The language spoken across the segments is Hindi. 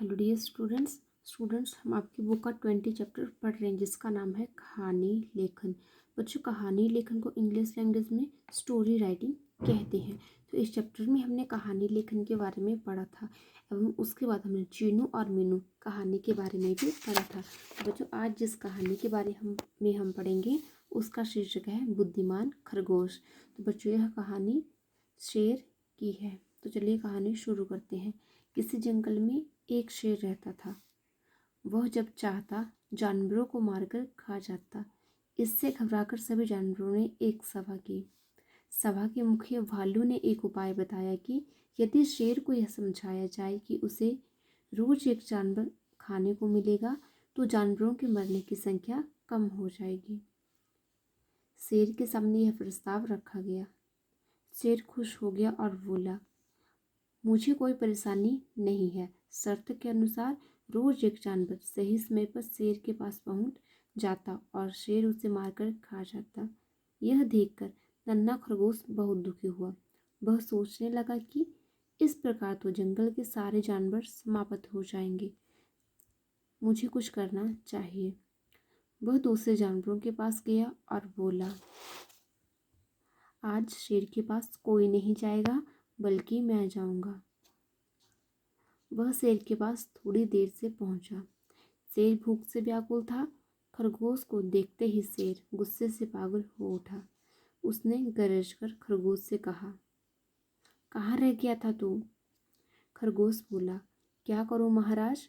हेलो डियर स्टूडेंट्स हम आपकी बुक का 20 चैप्टर पढ़ रहे हैं जिसका नाम है कहानी लेखन। बच्चों, कहानी लेखन को इंग्लिश लैंग्वेज में स्टोरी राइटिंग कहते हैं। तो इस चैप्टर में हमने कहानी लेखन के बारे में पढ़ा था एवं उसके बाद हमने चीनू और मीनू कहानी के बारे में भी पढ़ा था। तो बच्चों, आज जिस कहानी के बारे में हम पढ़ेंगे उसका शीर्षक है बुद्धिमान खरगोश। तो बच्चों, यह कहानी शेर की है। तो चलिए कहानी शुरू करते हैं। किसी जंगल में एक शेर रहता था। वह जब चाहता जानवरों को मारकर खा जाता। इससे घबराकर सभी जानवरों ने एक सभा की। सभा के मुखिया भालू ने एक उपाय बताया कि यदि शेर को यह समझाया जाए कि उसे रोज एक जानवर खाने को मिलेगा तो जानवरों के मरने की संख्या कम हो जाएगी। शेर के सामने यह प्रस्ताव रखा गया। शेर खुश हो गया और बोला, मुझे कोई परेशानी नहीं है। शर्त के अनुसार रोज एक जानवर सही समय पर शेर के पास पहुंच जाता और शेर उसे मारकर खा जाता। यह देखकर नन्हा खरगोश बहुत दुखी हुआ। वह सोचने लगा कि इस प्रकार तो जंगल के सारे जानवर समाप्त हो जाएंगे। मुझे कुछ करना चाहिए। वह दूसरे जानवरों के पास गया और बोला, आज शेर के पास कोई नहीं जाएगा बल्कि मैं जाऊंगा। वह शेर के पास थोड़ी देर से पहुंचा। शेर भूख से व्याकुल था। खरगोश को देखते ही शेर गुस्से से पागल हो उठा। उसने गरजकर खरगोश से कहा, कहाँ रह गया था तू? खरगोश बोला, क्या करूं महाराज,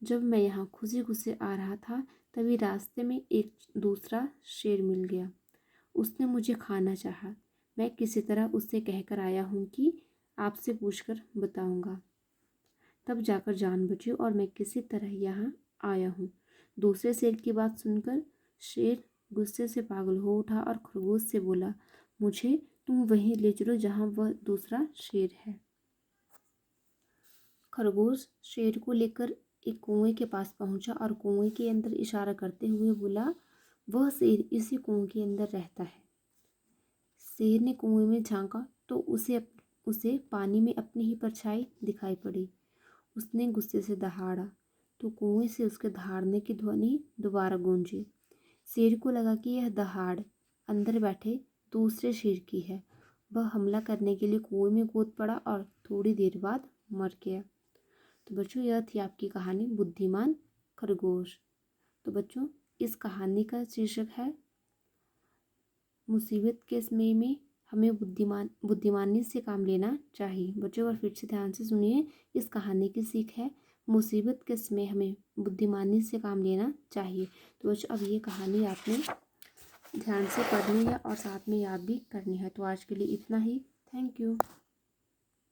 जब मैं यहाँ खुशी खुशी आ रहा था तभी रास्ते में एक दूसरा शेर मिल गया। उसने मुझे खाना चाहा। मैं किसी तरह उससे कहकर आया हूँ कि आपसे पूछकर बताऊंगा। तब जाकर जान बची और मैं किसी तरह यहाँ आया हूँ। दूसरे शेर की बात सुनकर शेर गुस्से से पागल हो उठा और खरगोश से बोला, मुझे तुम वहीं ले चलो जहाँ वह दूसरा शेर है। खरगोश शेर को लेकर एक कुएं के पास पहुंचा और कुएं के अंदर इशारा करते हुए बोला, वह शेर इसी कुएं के अंदर रहता है। शेर ने कुएं में झांका तो उसे पानी में अपनी ही परछाई दिखाई पड़ी। उसने गुस्से से दहाड़ा तो कुएं से उसके दहाड़ने की ध्वनि दोबारा गूंजी। शेर को लगा कि यह दहाड़ अंदर बैठे दूसरे शेर की है। वह हमला करने के लिए कुएं में कूद पड़ा और थोड़ी देर बाद मर गया। तो बच्चों, यह थी आपकी कहानी बुद्धिमान खरगोश। तो बच्चों, इस कहानी का शीर्षक है मुसीबत के समय में हमें बुद्धिमानी से काम लेना चाहिए। बच्चों, और फिर से ध्यान से सुनिए, इस कहानी की सीख है मुसीबत के समय हमें बुद्धिमानी से काम लेना चाहिए। तो बच्चों, अब ये कहानी आपने ध्यान से पढ़नी है और साथ में याद भी करनी है। तो आज के लिए इतना ही। Thank you.